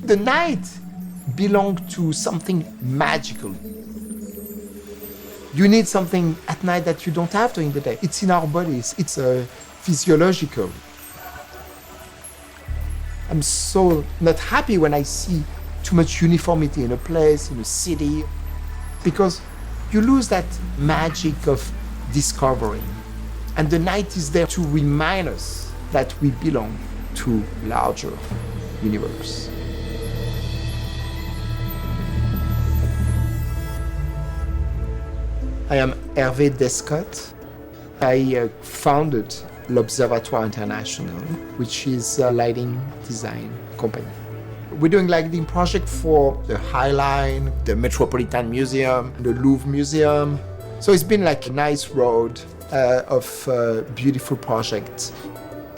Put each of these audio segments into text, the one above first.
The night belongs to something magical. You need something at night that you don't have during the day. It's in our bodies. It's physiological. I'm so not happy when I see too much uniformity in a place, in a city, because you lose that magic of discovering. And the night is there to remind us that we belong to a larger universe. I am Hervé Descotte. I founded l'Observatoire International, which is a lighting design company. We're doing lighting project for the High Line, the Metropolitan Museum, the Louvre Museum. So it's been like a nice road of beautiful projects.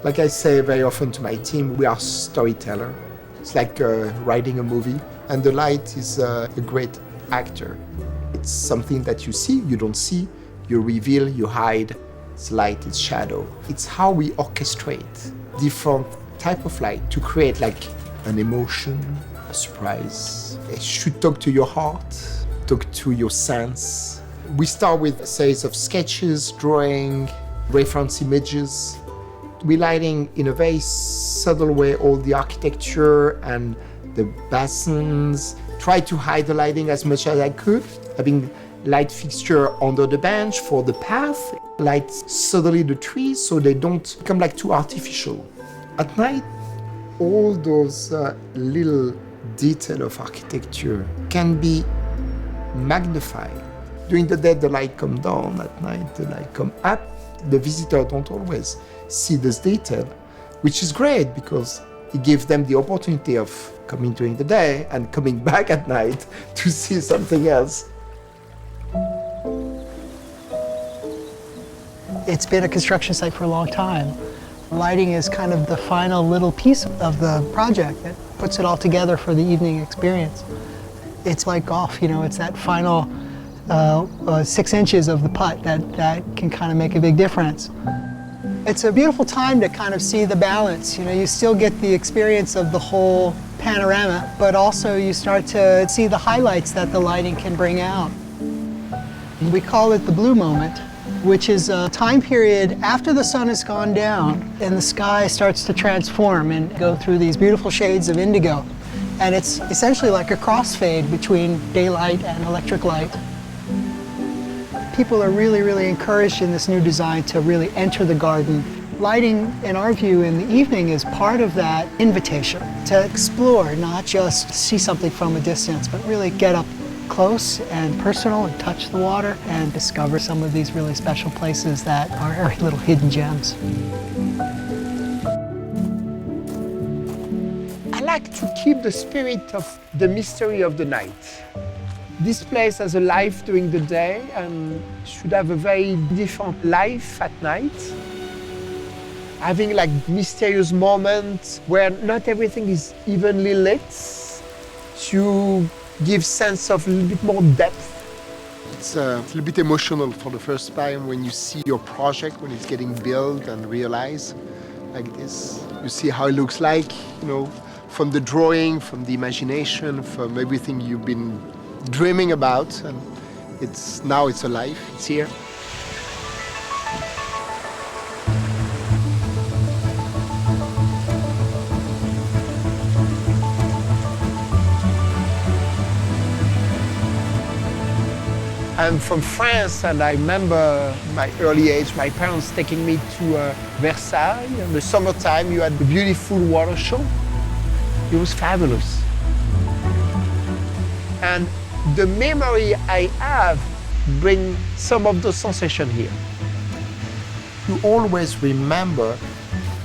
Like I say very often to my team, we are storyteller. It's like writing a movie, and the light is a great actor. It's something that you see, you don't see, you reveal, you hide. It's light, it's shadow. It's how we orchestrate different type of light to create like an emotion, a surprise. It should talk to your heart, talk to your sense. We start with a series of sketches, drawing, reference images. We're lighting in a very subtle way all the architecture and the basins. Try to hide the lighting as much as I could. Having light fixture under the bench for the path, light suddenly the trees so they don't become like too artificial. At night, all those little details of architecture can be magnified. During the day, the light comes down. At night, the light comes up. The visitor don't always see this detail, which is great because it gives them the opportunity of coming during the day and coming back at night to see something else. It's been a construction site for a long time. Lighting is kind of the final little piece of the project that puts it all together for the evening experience. It's like golf, it's that final 6 inches of the putt that can kind of make a big difference. It's a beautiful time to kind of see the balance. You still get the experience of the whole panorama, but also you start to see the highlights that the lighting can bring out. We call it the blue moment, which is a time period after the sun has gone down and the sky starts to transform and go through these beautiful shades of indigo. And it's essentially like a crossfade between daylight and electric light. People are really, really encouraged in this new design to really enter the garden. Lighting, in our view, in the evening is part of that invitation to explore, not just see something from a distance, but really get up close and personal and touch the water and discover some of these really special places that are little hidden gems. I like to keep the spirit of the mystery of the night. This place has a life during the day and should have a very different life at night. Having like mysterious moments where not everything is evenly lit to give sense of a little bit more depth. It's a little bit emotional for the first time when you see your project, when it's getting built and realized like this. You see how it looks like, from the drawing, from the imagination, from everything you've been dreaming about, and now it's alive, it's here. I'm from France, and I remember my early age, my parents taking me to Versailles. In the summertime, you had the beautiful water show. It was fabulous. And the memory I have bring some of those sensations here. You always remember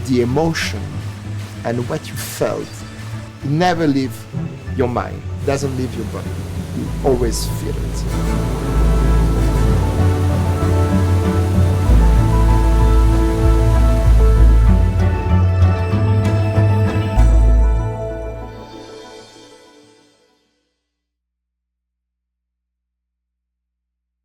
the emotion and what you felt. It never leaves your mind, doesn't leave your body. You always feel it.